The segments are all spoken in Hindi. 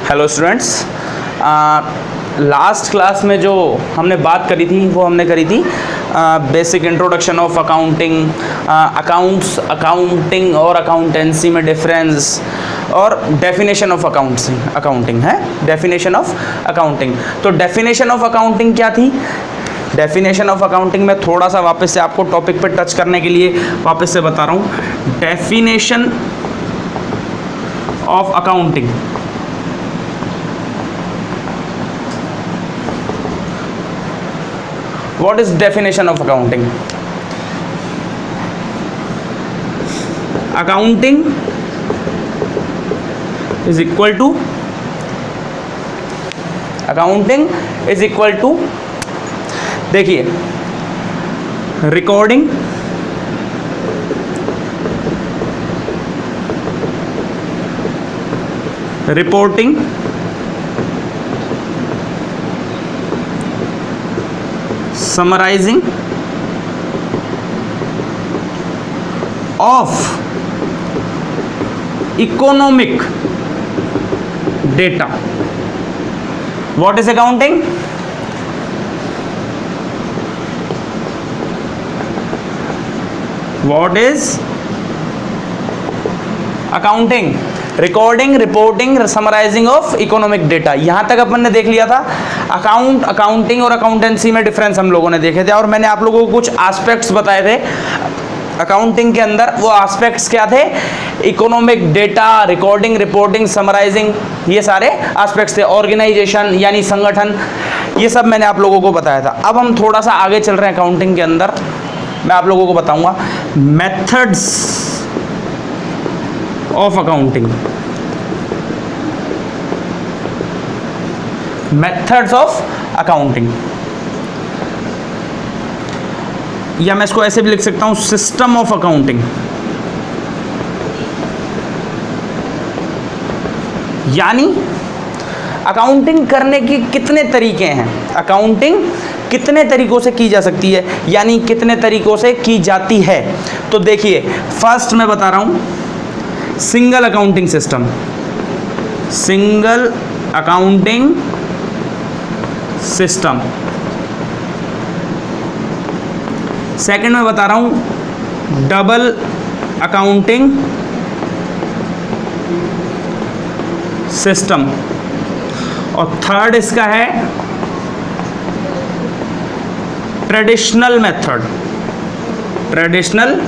हेलो स्टूडेंट्स, लास्ट क्लास में जो हमने बात करी थी वो हमने करी थी basic introduction of accounting, accounting और अकाउंटेंसी में डिफरेंस और डेफिनेशन ऑफ अकाउंटिंग है। डेफिनेशन ऑफ अकाउंटिंग, तो डेफिनेशन ऑफ अकाउंटिंग क्या थी? डेफिनेशन ऑफ अकाउंटिंग में थोड़ा सा वापस से आपको टॉपिक पे टच करने के लिए वापस से बता रहा हूँ। Definition of accounting, what is definition of accounting? Accounting is equal to देखिए recording, reporting, summarising of economic data. What is accounting? What is accounting? Recording, reporting, summarising of economic data. यहां तक अपन ने देख लिया था। अकाउंटिंग और अकाउंटेंसी में डिफरेंस हम लोगों ने देखे थे और मैंने आप लोगों को कुछ एस्पेक्ट्स बताए थे अकाउंटिंग के अंदर। वो एस्पेक्ट्स क्या थे? Economic data, recording, reporting, summarising, ये सारे एस्पेक्ट्स थे। ऑर्गेनाइजेशन यानी संगठन, ये सब मैंने आप लोगों को बताया था। अब हम थोड़ा सा आगे चल रहे हैं अकाउंटिंग के अंदर। मैं आप लोगों को बताऊंगा methods of accounting, methods of accounting, या मैं इसको ऐसे भी लिख सकता हूं सिस्टम ऑफ अकाउंटिंग। यानी अकाउंटिंग करने के कितने तरीके हैं, अकाउंटिंग कितने तरीकों से की जा सकती है, यानी कितने तरीकों से की जाती है। तो देखिए फर्स्ट मैं बता रहा हूं single accounting system, single accounting system. Second में बता रहा हूं डबल अकाउंटिंग सिस्टम और थर्ड इसका है ट्रेडिशनल मेथड। ट्रेडिशनल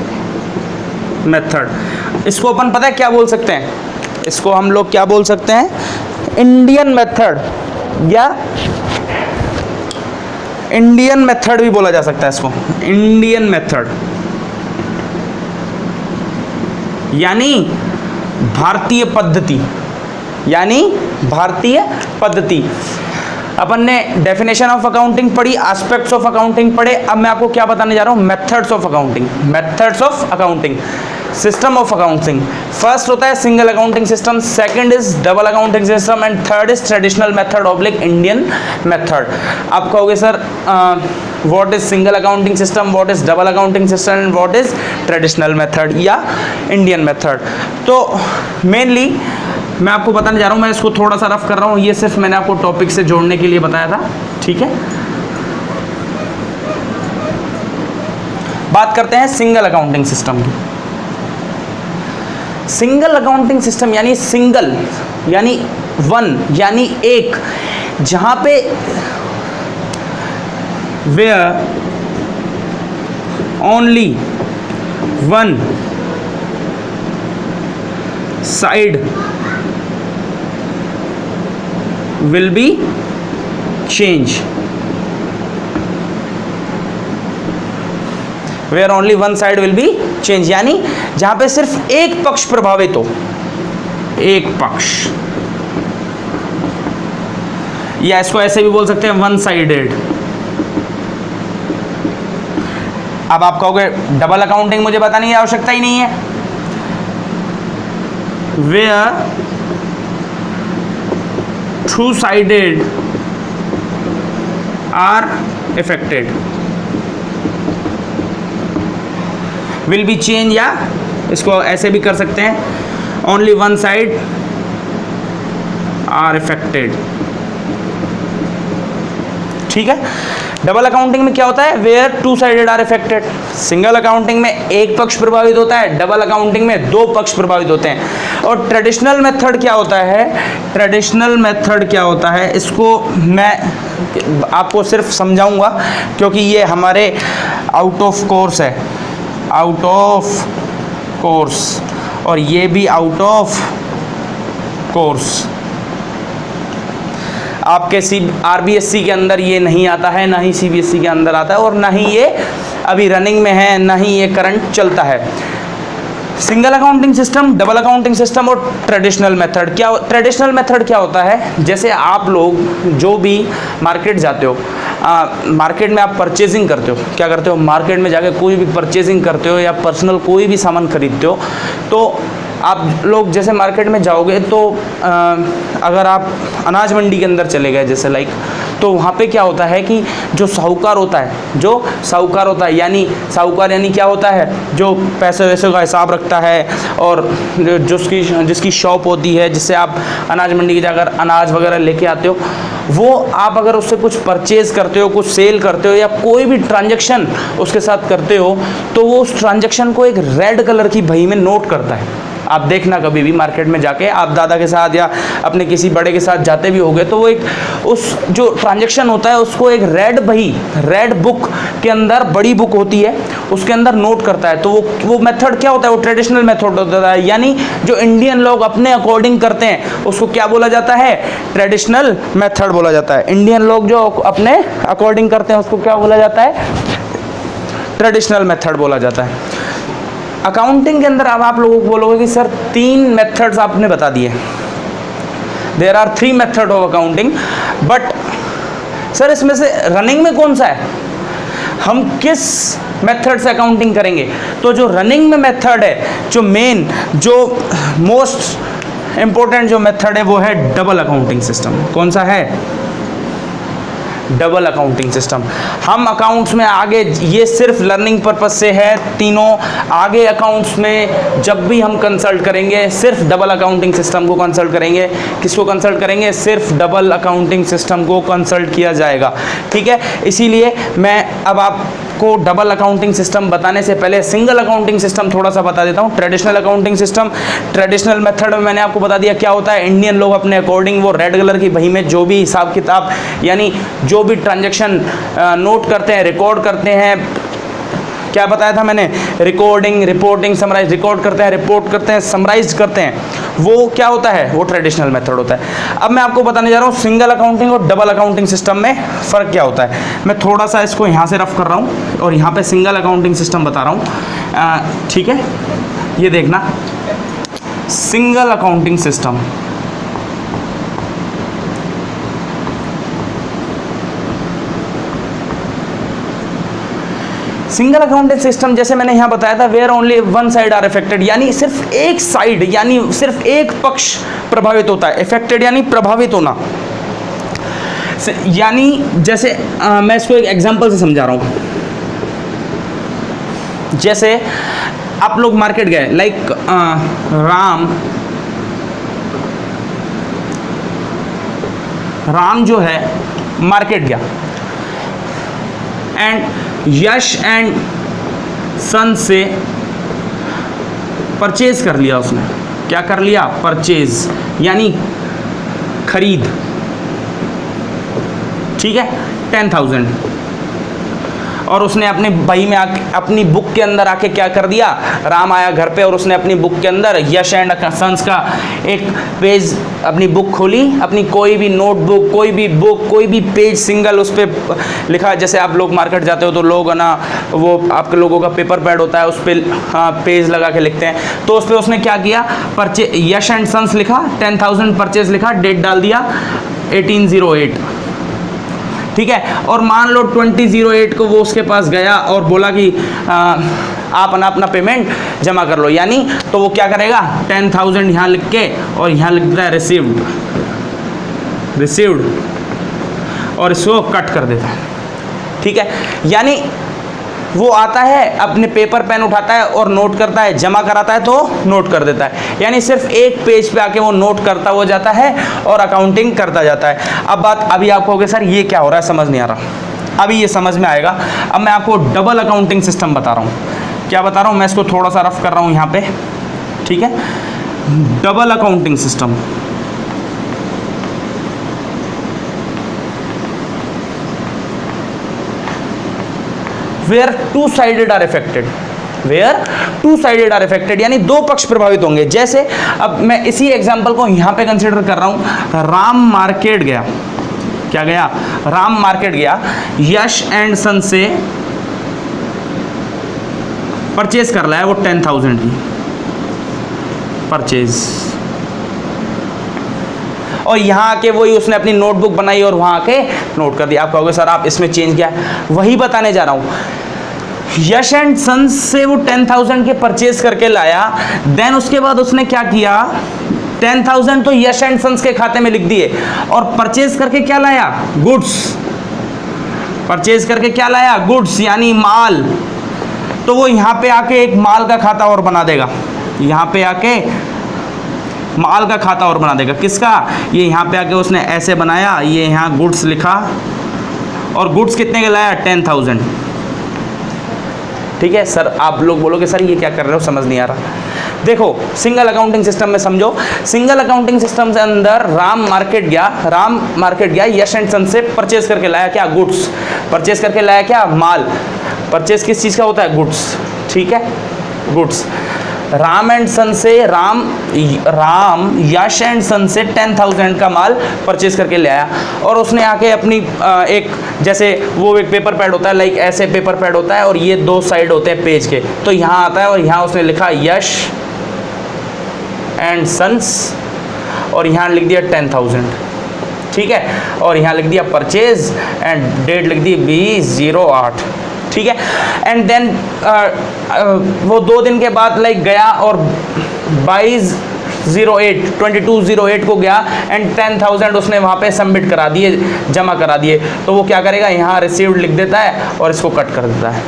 मेथड, इसको अपन पता है क्या बोल सकते हैं? इसको हम लोग क्या बोल सकते हैं? इंडियन मेथड या इंडियन मेथड भी बोला जा सकता है इसको। इंडियन मेथड यानी भारतीय पद्धति, यानी भारतीय पद्धति। अपन ने डेफिनेशन ऑफ अकाउंटिंग पढ़ी, एस्पेक्ट्स ऑफ अकाउंटिंग पढ़े। अब मैं आपको क्या बताने जा रहा हूं? Methods of accounting. Methods of accounting, system of accounting. First होता है single accounting system, second is double accounting system and third is traditional method oblique Indian method. आप कहोगे sir what is single accounting system, what is double accounting system and what is traditional method या इंडियन मेथड? तो मेनली मैं आपको बताने जा रहा हूं, मैं इसको थोड़ा सा रफ कर रहा हूं, ये सिर्फ मैंने आपको टॉपिक से जोड़ने के लिए बताया था। ठीक है, बात करते हैं सिंगल अकाउंटिंग सिस्टम की। सिंगल अकाउंटिंग सिस्टम यानी सिंगल यानी वन यानी एक, जहां पे where only one side will be change, where only one side will be change, यानी जहां पे सिर्फ एक पक्ष प्रभावित हो, एक पक्ष, या इसको ऐसे भी बोल सकते हैं वन साइडेड। अब आप कहोगे डबल अकाउंटिंग मुझे बताने की आवश्यकता ही नहीं है। where two-sided are affected will be change, या इसको ऐसे भी कर सकते हैं only one side are affected. ठीक है, डबल अकाउंटिंग में क्या होता है, where two sided are affected. Single accounting में एक पक्ष प्रभावित होता है, डबल अकाउंटिंग में दो पक्ष प्रभावित होते हैं। और ट्रेडिशनल मेथड क्या होता है, ट्रेडिशनल मेथड क्या होता है, इसको मैं आपको सिर्फ समझाऊंगा क्योंकि ये हमारे आउट ऑफ कोर्स है, आउट ऑफ कोर्स, और ये भी आउट ऑफ कोर्स। आपके RBSC के अंदर ये नहीं आता है, ना ही CBSE के अंदर आता है, और ना ही ये अभी रनिंग में है, ना ही ये करंट चलता है। Single accounting system, double accounting system और ट्रेडिशनल मेथड। क्या ट्रेडिशनल मेथड क्या होता है, जैसे आप लोग जो भी मार्केट जाते हो, मार्केट में आप परचेजिंग करते हो, क्या करते हो, मार्केट में जाके कोई भी परचेजिंग करते हो या पर्सनल कोई भी सामान खरीदते हो, तो आप लोग जैसे मार्केट में जाओगे तो अगर आप अनाज मंडी के अंदर चले गए जैसे लाइक, तो वहाँ पे क्या होता है कि जो साहूकार होता है, जो साहूकार होता है, यानी साहूकार यानी क्या होता है, जो पैसे वैसे का हिसाब रखता है और जिसकी शॉप होती है, जिससे आप अनाज मंडी की जाकर अनाज वगैरह लेके आते हो, वो आप अगर उससे कुछ परचेज़ करते हो, कुछ सेल करते हो या कोई भी ट्रांजैक्शन उसके साथ करते हो, तो वो उस ट्रांजैक्शन को एक रेड कलर की बही में नोट करता है। आप देखना कभी भी मार्केट में जाके, आप दादा के साथ या अपने किसी बड़े के साथ जाते भी होगे, तो वो एक उस जो ट्रांजैक्शन होता है उसको एक रेड बही, रेड बुक के अंदर, बड़ी बुक होती है उसके अंदर नोट करता है। तो वो मेथड क्या होता है, वो ट्रेडिशनल मेथड होता है, यानी जो इंडियन लोग अपने अकॉर्डिंग करते हैं उसको क्या बोला जाता है, ट्रेडिशनल मेथड बोला जाता है। इंडियन लोग जो अपने अकॉर्डिंग करते हैं उसको क्या बोला जाता है, ट्रेडिशनल मेथड बोला जाता है। अकाउंटिंग के अंदर अब आप लोगों को बोलोगे कि सर 3 मेथड्स आपने बता दिए, there are 3 method of accounting, but sir इसमें से रनिंग में कौन सा है, हम किस मेथड से अकाउंटिंग करेंगे। तो जो रनिंग में मेथड है, जो मेन, जो मोस्ट इंपॉर्टेंट जो मेथड है वो है डबल अकाउंटिंग सिस्टम। कौन सा है, डबल अकाउंटिंग सिस्टम। हम अकाउंट्स में आगे, ये सिर्फ लर्निंग पर्पस से है तीनों, आगे अकाउंट्स में जब भी हम कंसल्ट करेंगे सिर्फ डबल अकाउंटिंग सिस्टम को कंसल्ट करेंगे। किसको कंसल्ट करेंगे, सिर्फ डबल अकाउंटिंग सिस्टम को कंसल्ट किया जाएगा। ठीक है, इसीलिए मैं अब आपको डबल अकाउंटिंग सिस्टम बताने से पहले सिंगल अकाउंटिंग सिस्टम थोड़ा सा बता देता हूँ। Traditional accounting system, traditional method में मैंने आपको बता दिया क्या होता है। इंडियन लोग अपने अकॉर्डिंग वो रेड कलर की बही में जो भी हिसाब किताब, यानी जो भी ट्रांजैक्शन नोट करते हैं, रिकॉर्ड करते हैं, क्या बताया था मैंने, रिकॉर्डिंग, रिपोर्टिंग, समराइज, रिकॉर्ड करते हैं, रिपोर्ट करते हैं, समराइज करते हैं, वो क्या होता है, वो ट्रेडिशनल मेथड होता है। अब मैं आपको बताने जा रहा हूँ सिंगल अकाउंटिंग और डबल अकाउंटिंग सिस्टम में फ़र्क क्या होता है। मैं थोड़ा सा इसको यहाँ से रफ कर रहा हूँ और यहाँ पे सिंगल अकाउंटिंग सिस्टम बता रहा हूँ। ठीक है, ये देखना, single accounting system, single accounting system जैसे मैंने यहाँ बताया था, where only one side are affected, यानी सिर्फ एक साइड, यानी सिर्फ एक पक्ष प्रभावित होता है। अफेक्टेड यानी प्रभावित होना, यानी जैसे मैं इसको एक एग्जांपल से समझा रहा हूँ। जैसे आप लोग मार्केट गए, लाइक राम जो है मार्केट गया एंड यश एंड सन से परचेज कर लिया उसने। क्या कर लिया, परचेज यानी खरीद। ठीक है, 10,000, और उसने अपनी बही में आके, अपनी बुक के अंदर आके क्या कर दिया, राम आया घर पे और उसने अपनी बुक के अंदर यश एंड सन्स का एक पेज, अपनी बुक खोली, अपनी कोई भी नोटबुक, कोई भी बुक, कोई भी पेज सिंगल उस पर लिखा। जैसे आप लोग मार्केट जाते हो तो लोग ना, वो आपके लोगों का पेपर पैड होता है, उस पर पेज लगा के लिखते हैं। तो उस पर उसने क्या किया, यश एंड सन्स लिखा, 10,000 परचेज लिखा, डेट डाल दिया 1808। ठीक है, और मान लो 2008 को वो उसके पास गया और बोला कि आप अपना पेमेंट जमा कर लो, यानी तो वो क्या करेगा, 10,000 यहाँ लिख के और यहाँ लिख देता है रिसीव्ड और इसको कट कर देता है। ठीक है, यानी वो आता है अपने पेपर पेन उठाता है और नोट करता है, जमा कराता है तो नोट कर देता है, यानी सिर्फ एक पेज पे आके वो नोट करता हुआ जाता है और अकाउंटिंग करता जाता है। अब बात अभी आप कहोगे सर ये क्या हो रहा है, समझ नहीं आ रहा। अभी ये समझ में आएगा। अब मैं आपको डबल अकाउंटिंग सिस्टम बता रहा हूँ। क्या बता रहा हूँ मैं, इसको थोड़ा सा रफ कर रहा हूँ यहाँ पे, ठीक है। Double accounting system, where two sided are affected, where two sided are affected, यानी दो पक्ष प्रभावित होंगे। जैसे अब मैं इसी एग्जांपल को यहां पे कंसीडर कर रहा हूं। राम मार्केट गया, क्या गया, राम मार्केट गया, यश एंड सन से परचेज कर लाया वो 10,000 की परचेज, और यहाँ आके वही उसने अपनी नोटबुक बनाई और वहाँ आके नोट कर दिया। आप कहोगे सर आप इसमें चेंज क्या है, वही बताने जा रहा हूँ। यश एंड सन्स से वो 10,000 के परचेज करके लाया, देन उसके बाद उसने क्या किया, 10,000 तो यश एंड सन्स के खाते में लिख दिए, और परचेज करके क्या लाया, गुड्स, परचेज करके क्या लाया, गुड्स यानी माल। तो वो यहाँ पे आके एक माल का खाता और बना देगा, यहाँ पे आके माल का खाता और बना देगा। किसका, ये यहाँ पे आके उसने ऐसे बनाया, ये यहाँ गुड्स लिखा, और गुड्स कितने के लाया, 10,000। ठीक है सर, आप लोग बोलोगे सर ये क्या कर रहे हो, समझ नहीं आ रहा। देखो सिंगल अकाउंटिंग सिस्टम में समझो। सिंगल अकाउंटिंग सिस्टम के अंदर राम मार्केट गया, यश एंड सन से परचेज करके लाया क्या, गुड्स, परचेज करके लाया क्या, माल। परचेज किस चीज़ का होता है, गुड्स, ठीक है, गुड्स। राम एंड सन से राम यश एंड सन से 10,000 का माल परचेज करके ले आया, और उसने आके अपनी एक, जैसे वो एक पेपर पैड होता है, लाइक ऐसे पेपर पैड होता है, और ये दो साइड होते हैं पेज के, तो यहाँ आता है और यहाँ उसने लिखा यश एंड सन्स, और यहाँ लिख दिया 10,000, ठीक है, और यहाँ लिख दिया परचेज एंड डेट लिख दी 20/08, ठीक है। एंड देन वो 2 दिन के बाद लाइक गया और 22/08 को गया, एंड 10,000 उसने वहाँ पे सबमिट करा दिए, जमा करा दिए। तो वो क्या करेगा, यहाँ रिसीव्ड लिख देता है और इसको कट कर देता है।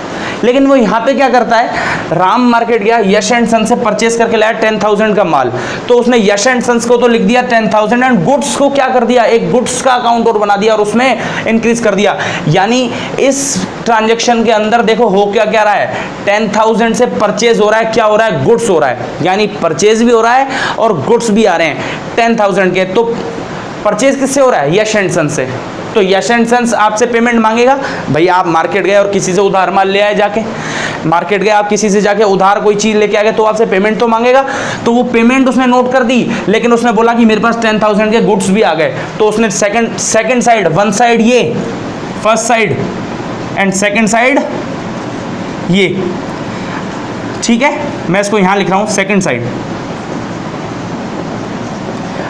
लेकिन वो यहाँ पे क्या करता है, राम मार्केट गया, यश एंड सन से परचेज करके लाया 10,000 का माल, तो उसने यश एंड सन्स को तो लिख दिया 10,000, एंड गुड्स को क्या कर दिया, एक गुड्स का अकाउंट और बना दिया और उसमें इंक्रीज कर दिया। यानी इस ट्रांजेक्शन के अंदर देखो हो क्या रहा है, 10,000 से परचेज हो रहा है, क्या हो रहा है, गुड्स हो रहा है, यानी परचेज भी हो रहा है और गुड्स भी आ रहे हैं 10,000 के। तो परचेज किससे हो रहा है, यश एंड सन से। तो यश एंड सन्स आपसे पेमेंट मांगेगा, भैया आप मार्केट गए और किसी से उधार माल ले आए, जाके मार्केट गए आप किसी से जाके उधार कोई चीज़ लेके आ गए, तो आपसे पेमेंट तो मांगेगा। तो वो पेमेंट उसने नोट कर दी, लेकिन उसने बोला कि मेरे पास 10,000 के गुड्स भी आ गए, तो उसने सेकंड साइड, वन साइड ये first side and second side ये, ठीक है, मैं इसको यहाँ लिख रहा हूँ सेकंड साइड।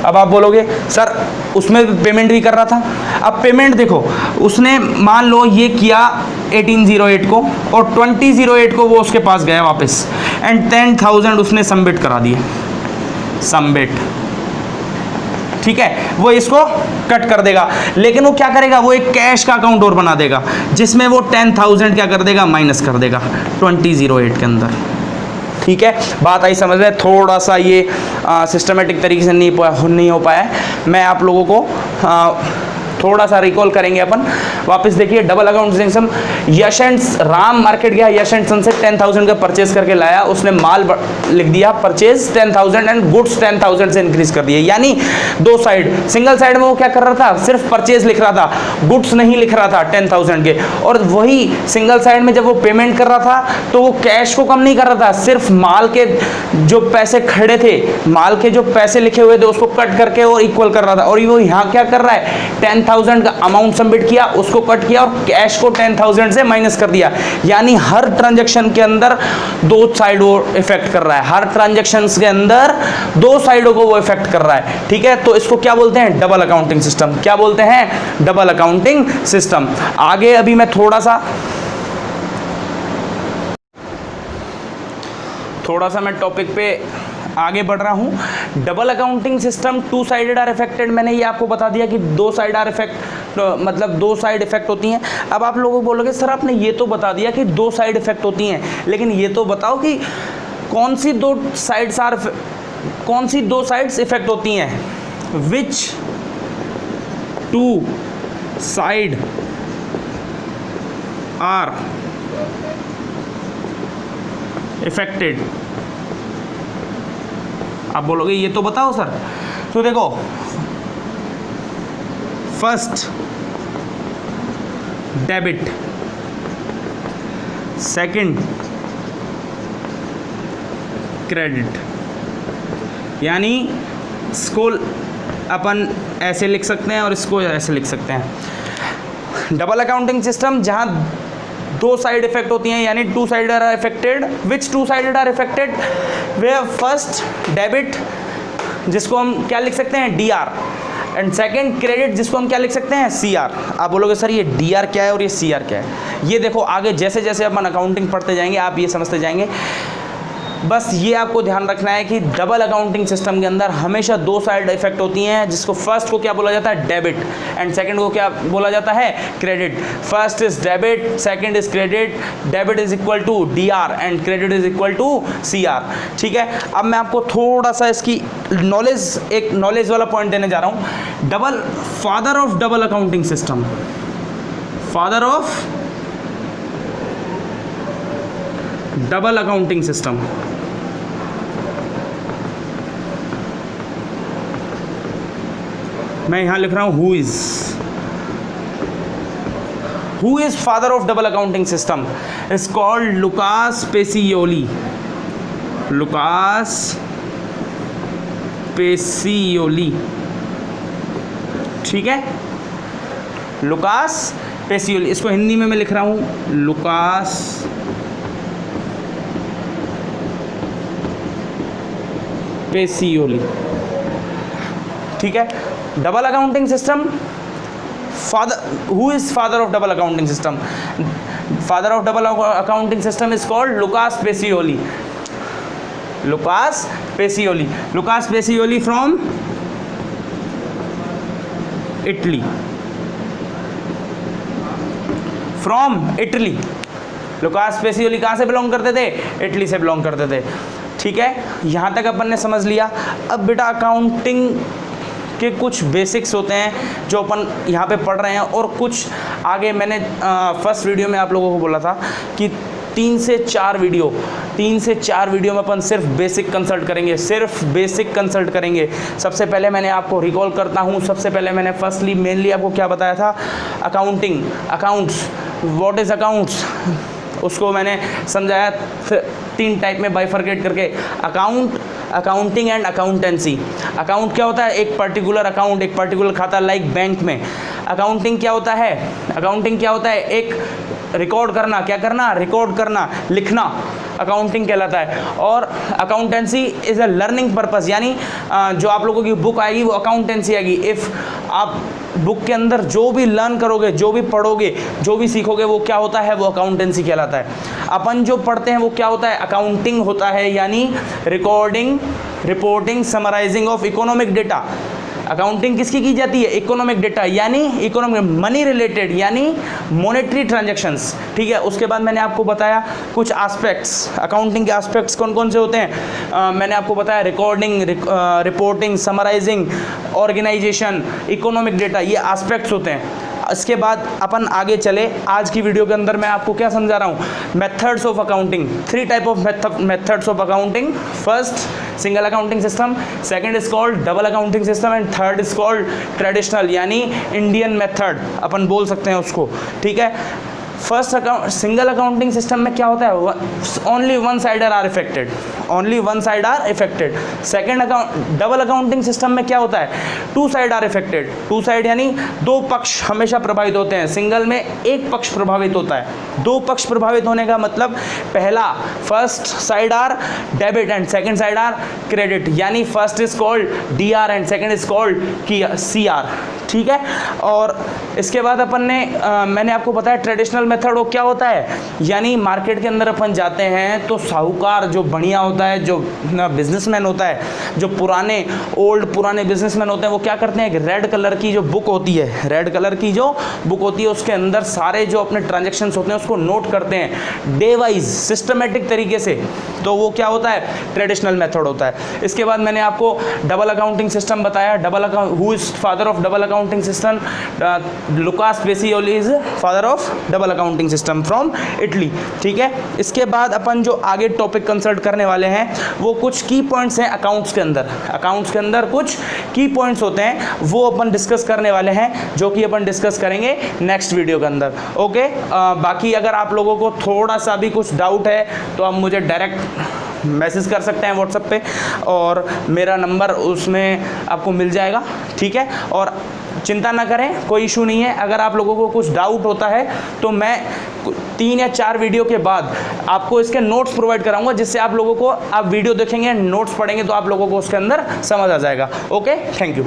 अब आप बोलोगे सर उसमें पेमेंट भी कर रहा था। अब पेमेंट देखो, उसने मान लो ये किया 18/08 को, और 20/08 को वो उसके पास गया वापस, एंड 10,000 उसने सबमिट करा दिए, सबमिट, ठीक है। वो इसको कट कर देगा, लेकिन वो क्या करेगा, वो एक कैश का अकाउंट और बना देगा, जिसमें वो 10,000 क्या कर देगा, माइनस कर देगा 20/08 के अंदर, ठीक है। बात आई समझ में, थोड़ा सा ये सिस्टमेटिक तरीके से नहीं हो पाया है। मैं आप लोगों को थोड़ा सा रिकॉल करेंगे अपन। वापस देखिए, double account system, Yash and Ram market गया, यश एंड सन से 10,000 का परचेज करके लाया, उसने माल लिख दिया परचेज 10,000 एंड गुड्स 10,000 से इंक्रीज कर दिए। यानी दो साइड, सिंगल साइड में वो क्या कर रहा था, सिर्फ परचेज लिख रहा था, गुड्स नहीं लिख रहा था 10,000 के, और वही सिंगल साइड में जब वो पेमेंट कर रहा था तो वो कैश को कम नहीं कर रहा था, सिर्फ माल के जो पैसे खड़े थे, माल के जो पैसे लिखे हुए थे उसको कट करके और इक्वल कर रहा था। और वो यहाँ क्या कर रहा है, 10,000 का अमाउंट सबमिट किया, उसको कट किया और कैश को 10,000 से माइनस कर दिया। यानी हर ट्रांजैक्शन के अंदर दो साइड वो इफेक्ट कर रहा है, हर ट्रांजैक्शन के अंदर दो साइडों को वो इफेक्ट कर रहा है, ठीक है। तो इसको क्या बोलते हैं, डबल अकाउंटिंग सिस्टम। क्या बोलते हैं, डबल अकाउंटिंग सिस्टम। आगे अभी मैं थोड़ा सा मैं टॉपिक पे आगे बढ़ रहा हूँ। Double accounting system, two sided are affected, मैंने ये आपको बता दिया कि दो साइड आर इफेक्ट, मतलब दो साइड इफेक्ट होती हैं। अब आप लोगों को बोलोगे सर आपने ये तो बता दिया कि दो साइड इफेक्ट होती हैं, लेकिन ये तो बताओ कि कौन सी दो साइड्स इफेक्ट होती हैं। विच टू साइड आर इफेक्टेड, आप बोलोगे ये तो बताओ सर। तो देखो, फर्स्ट डेबिट, सेकंड क्रेडिट, यानी इसको अपन ऐसे लिख सकते हैं और इसको ऐसे लिख सकते हैं। डबल अकाउंटिंग सिस्टम जहां दो साइड इफेक्ट होती हैं, यानी two side are affected. Which two sided are affected? वे फर्स्ट डेबिट, जिसको हम क्या लिख सकते हैं, D R, and second credit, जिसको हम क्या लिख सकते हैं, सी आर। आप बोलोगे सर ये डी आर क्या है और ये सी आर क्या है? ये देखो आगे जैसे जैसे अपन अकाउंटिंग पढ़ते जाएंगे आप ये समझते जाएंगे। बस ये आपको ध्यान रखना है कि डबल अकाउंटिंग सिस्टम के अंदर हमेशा दो साइड इफेक्ट होती हैं, जिसको फर्स्ट को क्या बोला जाता है, डेबिट, एंड सेकंड को क्या बोला जाता है, credit. First is debit, second is credit, debit is equal to D R and credit is equal to C R. ठीक है, अब मैं आपको थोड़ा सा इसकी एक नॉलेज वाला पॉइंट देने जा रहा हूँ। Father of double accounting system, father of double accounting system, मैं यहां लिख रहा हूं who is father of double accounting system is called Lucas Pacioli. Lucas Pacioli, ठीक है, लुकास पेसियोली। इसको हिंदी में मैं लिख रहा हूं लुकास पेसियोली। ठीक है, double accounting system, father, who is father of double accounting system? Father of double accounting system is called Lucas Pacioli. Lucas Pacioli, Lucas Pacioli from Italy, from Italy. Lucas Pacioli कहाँ से बिलोंग करते थे? इटली से बिलोंग करते थे। ठीक है, यहाँ तक अपन ने समझ लिया। अब बेटा अकाउंटिंग के कुछ बेसिक्स होते हैं जो अपन यहाँ पे पढ़ रहे हैं, और कुछ आगे मैंने फर्स्ट वीडियो में आप लोगों को बोला था कि 3 से 4 वीडियो में अपन सिर्फ बेसिक कंसल्ट करेंगे, सिर्फ बेसिक कंसल्ट करेंगे। सबसे पहले मैंने आपको रिकॉल करता हूँ, सबसे पहले मैंने फर्स्टली मेनली आपको क्या बताया था, accounting, accounts, what is accounts, उसको मैंने समझाया 3 टाइप में बाइफर्केट करके, account, accounting and accountancy. Account क्या होता है? एक पर्टिकुलर अकाउंट, एक पर्टिकुलर खाता, लाइक बैंक में। अकाउंटिंग क्या होता है? अकाउंटिंग क्या होता है? एक रिकॉर्ड करना, क्या करना? रिकॉर्ड करना, लिखना, अकाउंटिंग कहलाता है। और accountancy is a learning purpose, यानी जो आप लोगों की बुक आएगी वो अकाउंटेंसी आएगी। इफ़ आप बुक के अंदर जो भी लर्न करोगे, जो भी पढ़ोगे, जो भी सीखोगे, वो क्या होता है? वो अकाउंटेंसी कहलाता है। अपन जो पढ़ते हैं वो क्या होता है? अकाउंटिंग होता है, यानी recording, reporting, summarising of economic data. Accounting किसकी की जाती है? इकोनॉमिक डेटा, यानी इकोनॉमिक, मनी रिलेटेड, यानी मॉनेटरी ट्रांजैक्शंस। ठीक है, उसके बाद मैंने आपको बताया कुछ एस्पेक्ट्स, अकाउंटिंग के एस्पेक्ट्स कौन कौन से होते हैं। मैंने आपको बताया recording, reporting, summarising, organisation, economic data, ये एस्पेक्ट्स होते हैं। इसके बाद अपन आगे चले, आज की वीडियो के अंदर मैं आपको क्या समझा रहा हूँ, methods of accounting. 3 type of methods of accounting. First single accounting system, second is called double accounting system, and third is called traditional, यानी इंडियन मेथड अपन बोल सकते हैं उसको। ठीक है, फर्स्ट सिंगल अकाउंटिंग सिस्टम में क्या होता है? Only one sider are affected, only one side are affected. Second double accounting system में क्या होता है? 2 साइड आर इफेक्टेड। 2 साइड यानी 2 पक्ष हमेशा प्रभावित होते हैं। सिंगल में 1 पक्ष प्रभावित होता है। 2 पक्ष प्रभावित होने का मतलब, पहला first side are debit and second side are credit, यानी first is called D R and second is called C R. ठीक है। और इसके बाद अपन ने मैंने आपको बताया ट्रेडिशनल मेथड वो क्या होता है, यानी मार्केट के अंदर अपन जाते हैं तो साहूकार जो बढ़िया होता है, जो बिजनेसमैन होता है, जो पुराने बिजनेसमैन होते हैं, वो क्या करते हैं, रेड कलर की जो बुक होती है, रेड कलर की जो बुक होती है उसके अंदर सारे जो अपने ट्रांजेक्शन्स होते हैं उसको नोट करते हैं डे वाइज सिस्टमेटिक तरीके से। तो वो क्या होता है, ट्रेडिशनल मेथड होता है। इसके बाद मैंने आपको डबल अकाउंटिंग सिस्टम बताया। Who is father of double accounting system? Lucas Pacioli is father of double accounting system from Italy, ठीक है। इसके बाद अपन जो आगे टॉपिक कंसल्ट करने वाले हैं वो कुछ की पॉइंट्स हैं अकाउंट्स के अंदर कुछ की पॉइंट्स होते हैं, वो अपन डिस्कस करने वाले हैं, जो कि अपन डिस्कस करेंगे नेक्स्ट वीडियो के अंदर। ओके, बाकी अगर आप लोगों को थोड़ा सा भी कुछ डाउट है तो आप मुझे डायरेक्ट मैसेज कर सकते हैं व्हाट्सएप पे, और मेरा नंबर उसमें आपको मिल जाएगा, ठीक है। और चिंता ना करें, कोई इशू नहीं है। अगर आप लोगों को कुछ डाउट होता है तो मैं 3 या 4 वीडियो के बाद आपको इसके नोट्स प्रोवाइड कराऊंगा, जिससे आप लोगों को, आप वीडियो देखेंगे, नोट्स पढ़ेंगे तो आप लोगों को उसके अंदर समझ आ जाएगा। Okay, thank you.